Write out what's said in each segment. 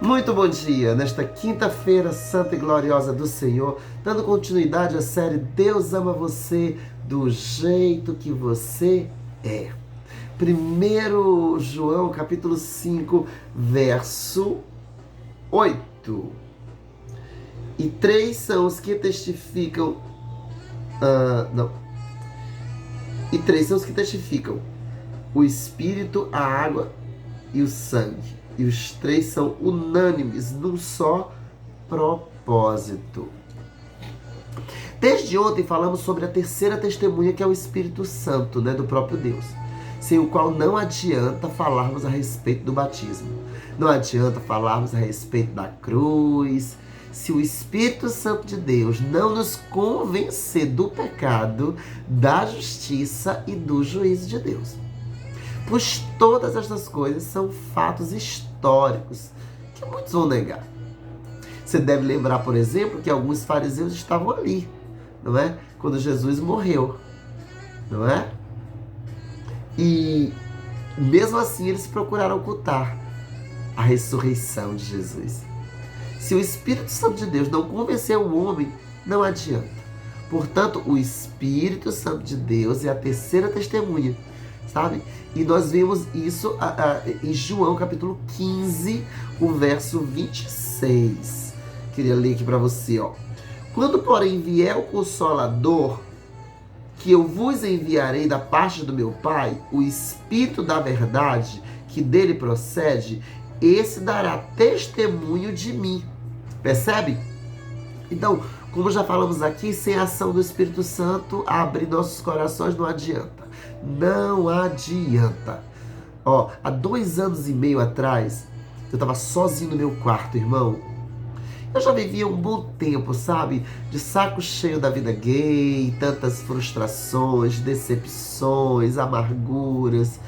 Muito bom dia, nesta quinta-feira santa e gloriosa do Senhor, dando continuidade à série Deus ama você do jeito que você é. 1 João capítulo 5, verso 8. E três são os que testificam... E três são os que testificam: o Espírito, a água e o sangue. E os três são unânimes num só propósito. Desde ontem falamos sobre a terceira testemunha, que é o Espírito Santo, do próprio Deus, sem o qual não adianta falarmos a respeito do batismo. Não adianta falarmos a respeito da cruz. Se o Espírito Santo de Deus não nos convencer do pecado, da justiça e do juízo de Deus. Pois todas estas coisas são fatos históricos que muitos vão negar. Você deve lembrar, por exemplo, que alguns fariseus estavam ali, não é? Quando Jesus morreu, não é? E mesmo assim eles procuraram ocultar a ressurreição de Jesus. Se o Espírito Santo de Deus não convencer o homem, não adianta. Portanto, o Espírito Santo de Deus é a terceira testemunha, sabe? E nós vemos isso em João capítulo 15, o verso 26. Queria ler aqui para você, ó. Quando, porém, vier o Consolador, que eu vos enviarei da parte do meu Pai, o Espírito da verdade, que dele procede, esse dará testemunho de mim. Percebe? Então, como já falamos aqui, sem a ação do Espírito Santo, abrir nossos corações não adianta. Não adianta. Ó, há 2 anos e meio atrás, eu estava sozinho no meu quarto, irmão. Eu já vivia um bom tempo, sabe? De saco cheio da vida gay, tantas frustrações, decepções, amarguras.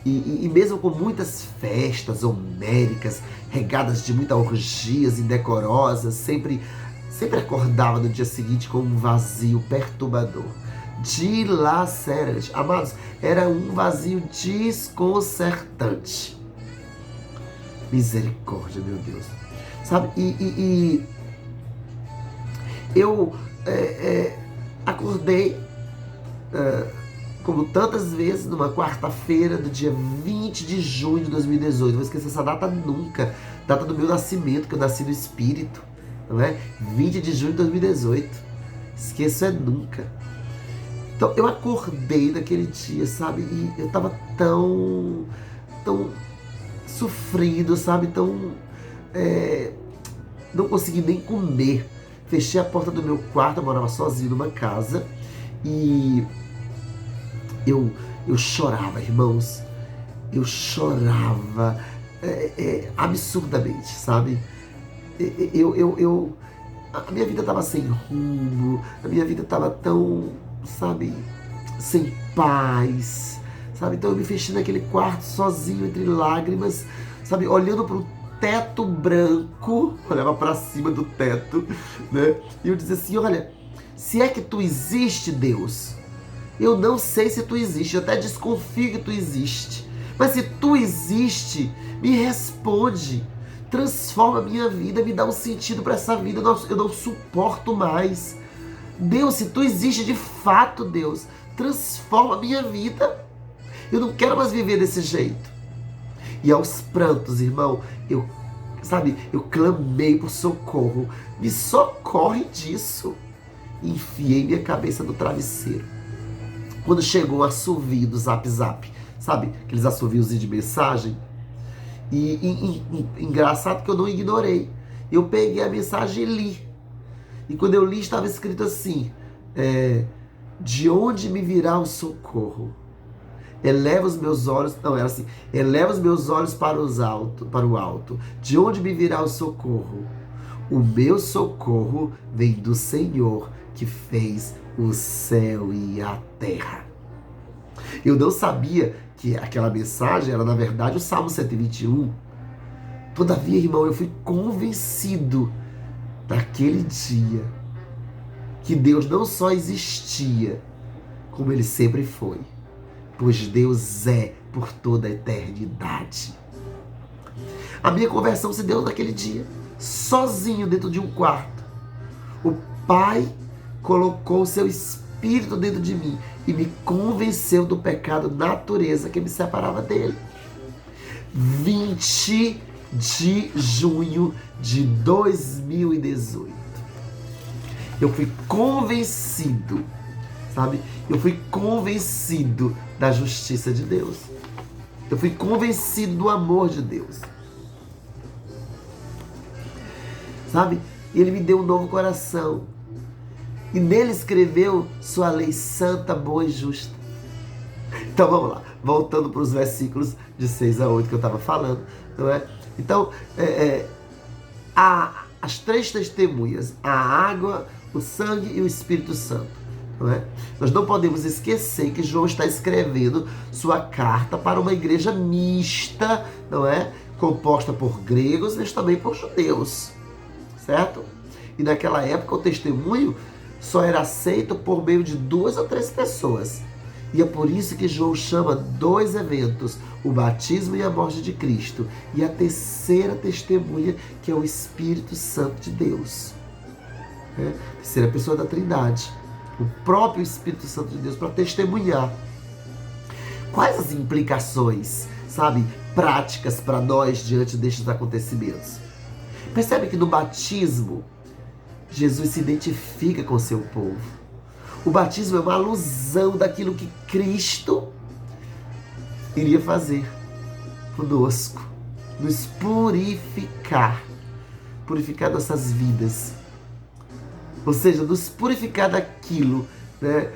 E mesmo com muitas festas homéricas, regadas de muitas orgias indecorosas, sempre acordava no dia seguinte com um vazio perturbador, dilacerante. Amados, era um vazio desconcertante. Misericórdia, meu Deus. Sabe? Eu acordei, como tantas vezes, numa quarta-feira do dia 20 de junho de 2018. Não vou esquecer essa data nunca. Data do meu nascimento, que eu nasci no Espírito. Não é? 20 de junho de 2018. Esqueço nunca. Então eu acordei naquele dia, sabe? E eu tava tão sofrido, sabe? Não consegui nem comer. Fechei a porta do meu quarto, eu morava sozinho numa casa. E eu chorava, irmãos. Eu chorava absurdamente, sabe? A minha vida estava sem rumo, a minha vida estava tão, sabe, sem paz, sabe? Então eu me fechei naquele quarto sozinho, entre lágrimas, sabe, olhando para o teto branco, olhava para cima do teto, né? E eu dizia assim: olha, se é que tu existe, Deus, eu não sei se tu existe, eu até desconfio que tu existe, mas se tu existe, me responde. Transforma a minha vida, me dá um sentido para essa vida, eu não suporto mais. Deus, se tu existe de fato, Deus, transforma a minha vida. Eu não quero mais viver desse jeito. E aos prantos, irmão, eu clamei por socorro. Me socorre disso. Enfiei minha cabeça no travesseiro. Quando chegou o assovio do Zap Zap, sabe? Aqueles assovios de mensagem. E engraçado que eu não ignorei. Eu peguei a mensagem e li. E quando eu li, estava escrito assim: de onde me virá o socorro? Eleva os meus olhos. Não, era assim: eleva os meus olhos para o alto. De onde me virá o socorro? O meu socorro vem do Senhor, que fez o céu e a terra. Eu não sabia que aquela mensagem era, na verdade, o Salmo 121. Todavia, irmão, eu fui convencido naquele dia que Deus não só existia, como Ele sempre foi, pois Deus é por toda a eternidade. A minha conversão se deu naquele dia, sozinho dentro de um quarto. O Pai colocou o seu Espírito dentro de mim e me convenceu do pecado natureza que me separava dele. 20 de junho de 2018. Eu fui convencido, sabe? Eu fui convencido da justiça de Deus. Eu fui convencido do amor de Deus. Sabe? Ele me deu um novo coração. E nele escreveu sua lei santa, boa e justa. Então vamos lá, voltando para os versículos de 6 a 8 que eu estava falando, não é? Então, as três testemunhas, a água, o sangue e o Espírito Santo, não é? Nós não podemos esquecer que João está escrevendo sua carta para uma igreja mista, não é? Composta por gregos, mas também por judeus, certo? E naquela época o testemunho só era aceito por meio de 2 ou 3 pessoas. E é por isso que João chama 2 eventos, o batismo e a morte de Cristo. E a terceira testemunha, que é o Espírito Santo de Deus. Terceira pessoa da Trindade. O próprio Espírito Santo de Deus para testemunhar. Quais as implicações, sabe, práticas para nós diante destes acontecimentos? Percebe que no batismo, Jesus se identifica com o seu povo. O batismo é uma alusão daquilo que Cristo iria fazer conosco. Nos purificar. Purificar nossas vidas. Ou seja, nos purificar daquilo, né,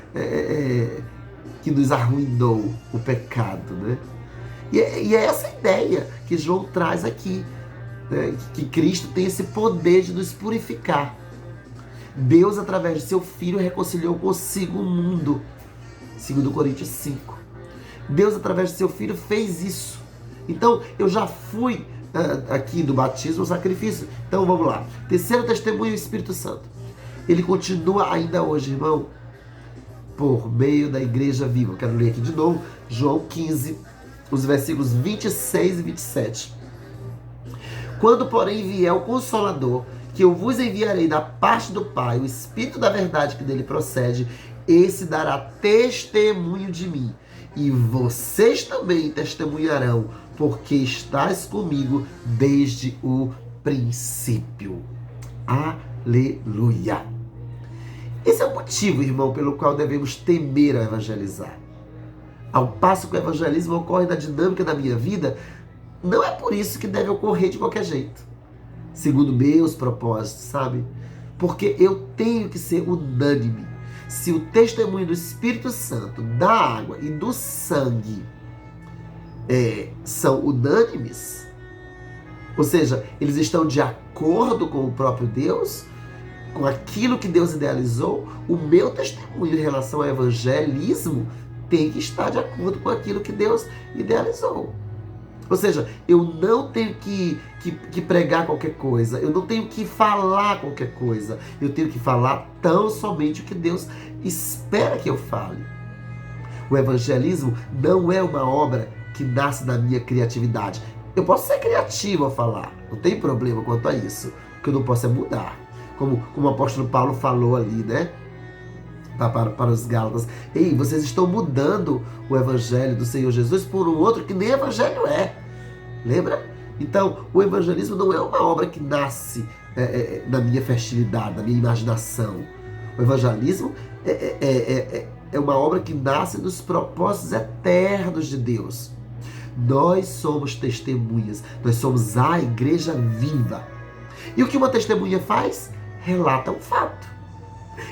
que nos arruinou, o pecado. Né? E é essa a ideia que João traz aqui. Né, que Cristo tem esse poder de nos purificar. Deus, através de seu Filho, reconciliou consigo o mundo. 2 Coríntios 5. Deus, através de seu Filho, fez isso. Então, eu já fui aqui do batismo, o sacrifício. Então, vamos lá. Terceiro testemunho, o Espírito Santo. Ele continua ainda hoje, irmão, por meio da igreja viva. Eu quero ler aqui de novo, João 15, os versículos 26 e 27. Quando, porém, vier o Consolador, que eu vos enviarei da parte do Pai, o Espírito da verdade que dele procede, esse dará testemunho de mim. E vocês também testemunharão, porque estáis comigo desde o princípio. Aleluia! Esse é o motivo, irmão, pelo qual devemos temer a evangelizar. Ao passo que o evangelismo ocorre na dinâmica da minha vida, não é por isso que deve ocorrer de qualquer jeito. Segundo meus propósitos, sabe? Porque eu tenho que ser unânime. Se o testemunho do Espírito Santo, da água e do sangue são unânimes, ou seja, eles estão de acordo com o próprio Deus, com aquilo que Deus idealizou, o meu testemunho em relação ao evangelismo tem que estar de acordo com aquilo que Deus idealizou. Ou seja, eu não tenho que pregar qualquer coisa, eu não tenho que falar qualquer coisa, eu tenho que falar tão somente o que Deus espera que eu fale. O evangelismo não é uma obra que nasce da minha criatividade. Eu posso ser criativo a falar, não tem problema quanto a isso. O que eu não posso é mudar. Como o apóstolo Paulo falou ali, né? Para os Gálatas. Ei, vocês estão mudando o evangelho do Senhor Jesus por um outro que nem evangelho é. Lembra? Então, o evangelismo não é uma obra que nasce na minha festividade, na minha imaginação. O evangelismo é uma obra que nasce dos propósitos eternos de Deus. Nós somos testemunhas, nós somos a igreja viva. E o que uma testemunha faz? Relata um fato.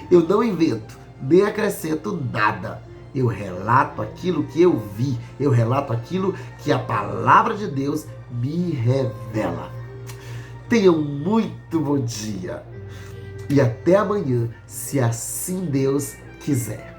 Eu não invento, nem acrescento nada. Eu relato aquilo que eu vi, eu relato aquilo que a palavra de Deus me revela. Tenham muito bom dia e até amanhã, se assim Deus quiser.